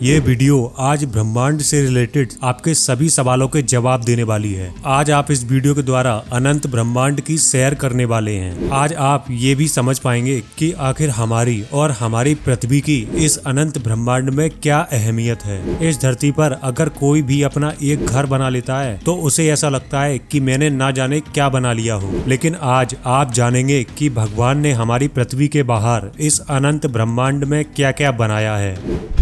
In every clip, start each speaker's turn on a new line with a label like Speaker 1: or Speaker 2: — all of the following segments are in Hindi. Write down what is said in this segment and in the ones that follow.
Speaker 1: ये वीडियो आज ब्रह्मांड से रिलेटेड आपके सभी सवालों के जवाब देने वाली है। आज आप इस वीडियो के द्वारा अनंत ब्रह्मांड की सैर करने वाले हैं। आज आप ये भी समझ पाएंगे कि आखिर हमारी और हमारी पृथ्वी की इस अनंत ब्रह्मांड में क्या अहमियत है। इस धरती पर अगर कोई भी अपना एक घर बना लेता है तो उसे ऐसा लगता है कि मैंने ना जाने क्या बना लिया हो, लेकिन आज आप जानेंगे कि भगवान ने हमारी पृथ्वी के बाहर इस अनंत ब्रह्मांड में क्या क्या बनाया है।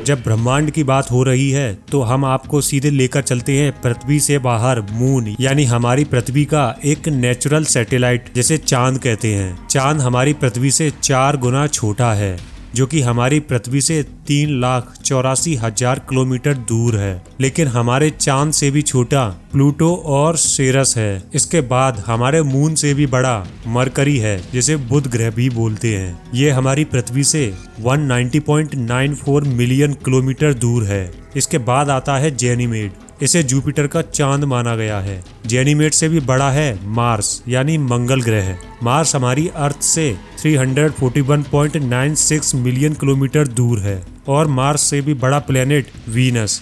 Speaker 1: जब ब्रह्मांड की बात हो रही है तो हम आपको सीधे लेकर चलते हैं पृथ्वी से बाहर मून, यानी हमारी पृथ्वी का एक नेचुरल सैटेलाइट जिसे चांद कहते हैं। चांद हमारी पृथ्वी से 4 गुना छोटा है, जो कि हमारी पृथ्वी से 3,84,000 किलोमीटर दूर है। लेकिन हमारे चांद से भी छोटा प्लूटो और सेरस है। इसके बाद हमारे मून से भी बड़ा मरकरी है, जिसे बुध ग्रह भी बोलते हैं। ये हमारी पृथ्वी से 190.94 मिलियन किलोमीटर दूर है। इसके बाद आता है जेनीमेड। इसे जुपिटर का चांद माना गया है। जेनीमेड से भी बड़ा है मार्स, यानी मंगल ग्रह। मार्स हमारी अर्थ से 341.96 मिलियन किलोमीटर दूर है। और मार्स से भी बड़ा प्लेनेट वीनस,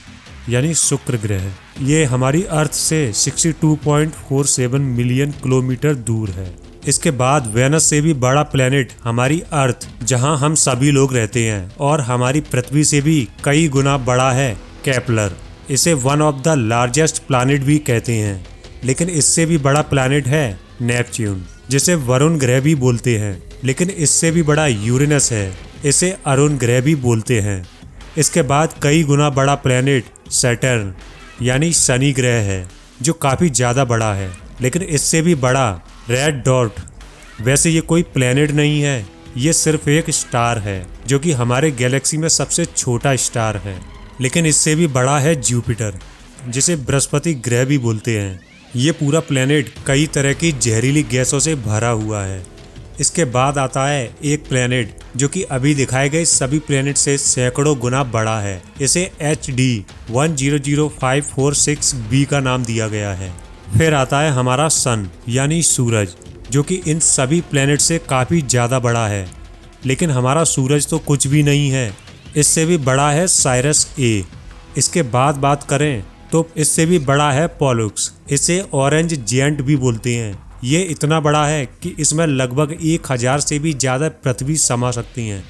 Speaker 1: यानी शुक्र ग्रह। ये हमारी अर्थ से 62.47 मिलियन किलोमीटर दूर है। इसके बाद वेनस से भी बड़ा प्लेनेट हमारी अर्थ, जहां हम सभी लोग रहते हैं, और हमारी पृथ्वी से भी कई गुना बड़ा है केपलर। इसे one of the largest planet भी कहते हैं। लेकिन इससे भी बड़ा प्लैनेट है नेपच्यून, जिसे वरुण ग्रह भी बोलते हैं। लेकिन इससे भी बड़ा यूरेनस है, इसे अरुण ग्रह भी बोलते हैं। इसके बाद कई गुना बड़ा प्लैनेट सैटर्न, यानी शनि ग्रह है, जो काफ़ी ज़्यादा बड़ा है। लेकिन इससे भी बड़ा रेड डॉट। वैसे ये कोई प्लैनेट नहीं है, ये सिर्फ एक स्टार है, जो कि हमारे गैलेक्सी में सबसे छोटा स्टार है। लेकिन इससे भी बड़ा है जुपिटर, जिसे बृहस्पति ग्रह भी बोलते हैं। ये पूरा प्लेनेट कई तरह की जहरीली गैसों से भरा हुआ है। इसके बाद आता है एक प्लेनेट जो कि अभी दिखाए गए सभी प्लेनेट से सैकड़ों गुना बड़ा है। इसे HD 100546b का नाम दिया गया है। फिर आता है हमारा सन, यानी सूरज, जो कि इन सभी प्लेनेट से काफ़ी ज़्यादा बड़ा है। लेकिन हमारा सूरज तो कुछ भी नहीं है। इससे भी बड़ा है साइरस A। इसके बाद बात करें तो इससे भी बड़ा है पोलुक्स। इसे ऑरेंज जेंट भी बोलते हैं। ये इतना बड़ा है कि इसमें लगभग 1000 से भी ज़्यादा पृथ्वी समा सकती हैं।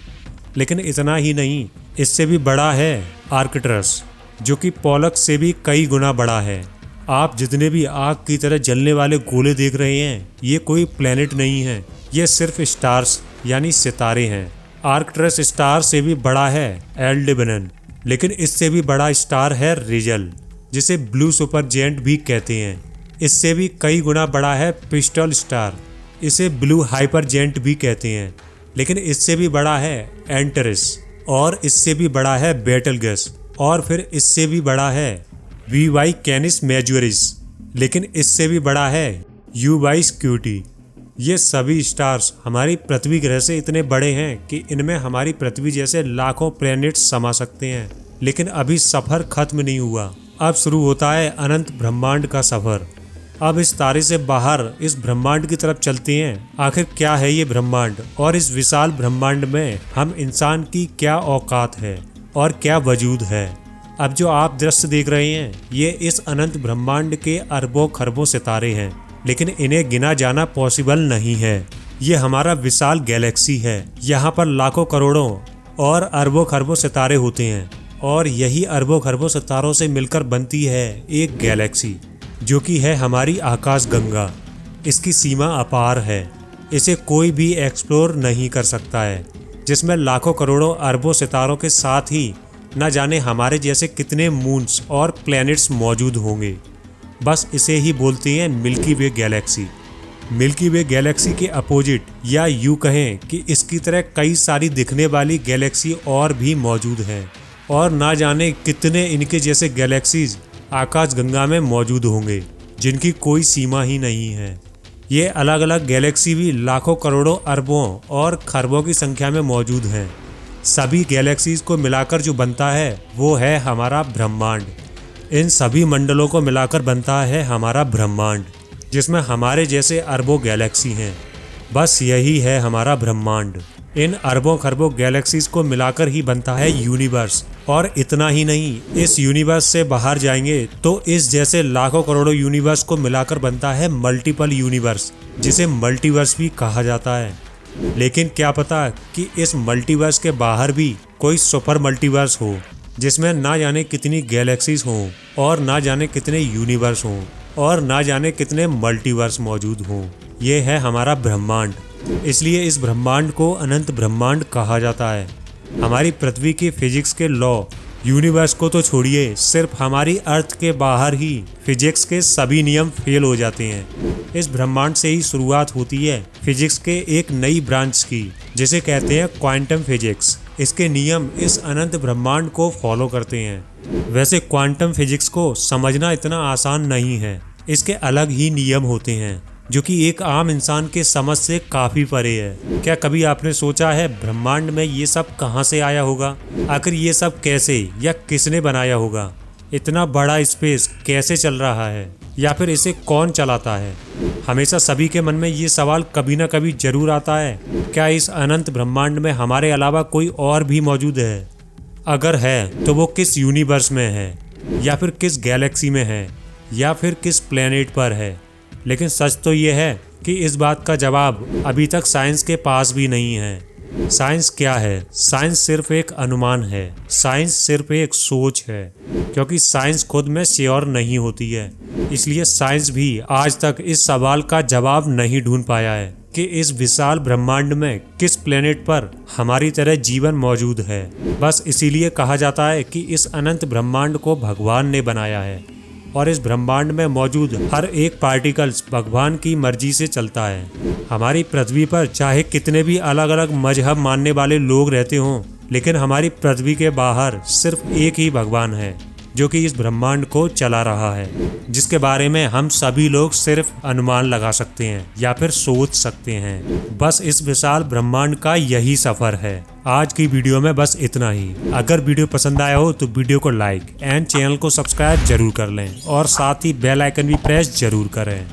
Speaker 1: लेकिन इतना ही नहीं, इससे भी बड़ा है आर्कटरस, जो कि पोलक्स से भी कई गुना बड़ा है। आप जितने भी आग की तरह जलने वाले गोले देख रहे हैं, ये कोई प्लेनेट नहीं है, ये सिर्फ स्टार्स, यानी सितारे हैं। आर्कटरस स्टार से भी बड़ा है एल्डेबेनन। लेकिन इससे भी बड़ा स्टार है रिजल, जिसे ब्लू सुपर जेंट भी कहते हैं। इससे भी कई गुना बड़ा है पिस्टल स्टार। इसे ब्लू हाइपर जेंट भी कहते हैं। लेकिन इससे भी बड़ा है एंटरिस, और इससे भी बड़ा है बेटलगस, और फिर इससे भी बड़ा है VY कैनिस मेजोरिस। लेकिन इससे भी बड़ा है UY स्क्यूटी। ये सभी स्टार्स हमारी पृथ्वी ग्रह से इतने बड़े हैं कि इनमें हमारी पृथ्वी जैसे लाखों प्लैनेट्स समा सकते हैं। लेकिन अभी सफ़र खत्म नहीं हुआ। अब शुरू होता है अनंत ब्रह्मांड का सफ़र। अब इस तारे से बाहर इस ब्रह्मांड की तरफ चलते हैं। आखिर क्या है ये ब्रह्मांड, और इस विशाल ब्रह्मांड में हम इंसान की क्या औकात है और क्या वजूद है। अब जो आप दृश्य देख रहे हैं, ये इस अनंत ब्रह्मांड के अरबों खरबों सितारे हैं। लेकिन इन्हें गिना जाना पॉसिबल नहीं है। ये हमारा विशाल गैलेक्सी है। यहाँ पर लाखों करोड़ों और अरबों खरबों सितारे होते हैं, और यही अरबों खरबों सितारों से मिलकर बनती है एक गैलेक्सी, जो कि है हमारी आकाश गंगा। इसकी सीमा अपार है, इसे कोई भी एक्सप्लोर नहीं कर सकता है, जिसमें लाखों करोड़ों अरबों सितारों के साथ ही न जाने हमारे जैसे कितने मून्स और प्लैनेट्स मौजूद होंगे। बस इसे ही बोलते हैं मिल्की वे गैलेक्सी। मिल्की वे गैलेक्सी के अपोजिट, या यूँ कहें कि इसकी तरह कई सारी दिखने वाली गैलेक्सी और भी मौजूद हैं, और ना जाने कितने इनके जैसे गैलेक्सीज आकाशगंगा में मौजूद होंगे, जिनकी कोई सीमा ही नहीं है। ये अलग अलग गैलेक्सी भी लाखों करोड़ों अरबों और खरबों की संख्या में मौजूद हैं। सभी गैलेक्सीज को मिलाकर जो बनता है वो है हमारा ब्रह्मांड। इन सभी मंडलों को मिलाकर बनता है हमारा ब्रह्मांड, जिसमें हमारे जैसे अरबों गैलेक्सी हैं। बस यही है हमारा ब्रह्मांड। इन अरबों खरबों गैलेक्सीज को मिलाकर ही बनता है यूनिवर्स। और इतना ही नहीं, इस यूनिवर्स से बाहर जाएंगे तो इस जैसे लाखों करोड़ों यूनिवर्स को मिलाकर बनता है मल्टीपल यूनिवर्स, जिसे मल्टीवर्स भी कहा जाता है। लेकिन क्या पता कि इस मल्टीवर्स के बाहर भी कोई सुपर मल्टीवर्स हो, जिसमें ना जाने कितनी गैलेक्सीज हों और ना जाने कितने यूनिवर्स हों और ना जाने कितने मल्टीवर्स मौजूद हों। ये है हमारा ब्रह्मांड। इसलिए इस ब्रह्मांड को अनंत ब्रह्मांड कहा जाता है। हमारी पृथ्वी की फिजिक्स के लॉ, यूनिवर्स को तो छोड़िए, सिर्फ हमारी अर्थ के बाहर ही फिजिक्स के सभी नियम फेल हो जाते हैं। इस ब्रह्मांड से ही शुरुआत होती है फिजिक्स के एक नई ब्रांच की, जिसे कहते हैं क्वांटम फिजिक्स। इसके नियम इस अनंत ब्रह्मांड को फॉलो करते हैं। वैसे क्वांटम फिजिक्स को समझना इतना आसान नहीं है। इसके अलग ही नियम होते हैं जो कि एक आम इंसान के समझ से काफ़ी परे है। क्या कभी आपने सोचा है ब्रह्मांड में ये सब कहाँ से आया होगा? आखिर ये सब कैसे या किसने बनाया होगा? इतना बड़ा स्पेस कैसे चल रहा है, या फिर इसे कौन चलाता है? हमेशा सभी के मन में ये सवाल कभी ना कभी जरूर आता है। क्या इस अनंत ब्रह्मांड में हमारे अलावा कोई और भी मौजूद है? अगर है तो वो किस यूनिवर्स में है, या फिर किस गैलेक्सी में है, या फिर किस प्लेनेट पर है? लेकिन सच तो ये है कि इस बात का जवाब अभी तक साइंस के पास भी नहीं है। साइंस क्या है? साइंस सिर्फ एक अनुमान है। साइंस सिर्फ एक सोच है, क्योंकि साइंस खुद में श्योर नहीं होती है। इसलिए साइंस भी आज तक इस सवाल का जवाब नहीं ढूंढ पाया है कि इस विशाल ब्रह्मांड में किस प्लेनेट पर हमारी तरह जीवन मौजूद है। बस इसीलिए कहा जाता है कि इस अनंत ब्रह्मांड को भगवान ने बनाया है, और इस ब्रह्मांड में मौजूद हर एक पार्टिकल्स भगवान की मर्जी से चलता है। हमारी पृथ्वी पर चाहे कितने भी अलग अलग मजहब मानने वाले लोग रहते हों, लेकिन हमारी पृथ्वी के बाहर सिर्फ एक ही भगवान है जो कि इस ब्रह्मांड को चला रहा है, जिसके बारे में हम सभी लोग सिर्फ अनुमान लगा सकते हैं या फिर सोच सकते हैं। बस इस विशाल ब्रह्मांड का यही सफर है। आज की वीडियो में बस इतना ही। अगर वीडियो पसंद आया हो तो वीडियो को लाइक एंड चैनल को सब्सक्राइब जरूर कर लें, और साथ ही बेल आइकन भी प्रेस जरूर करें।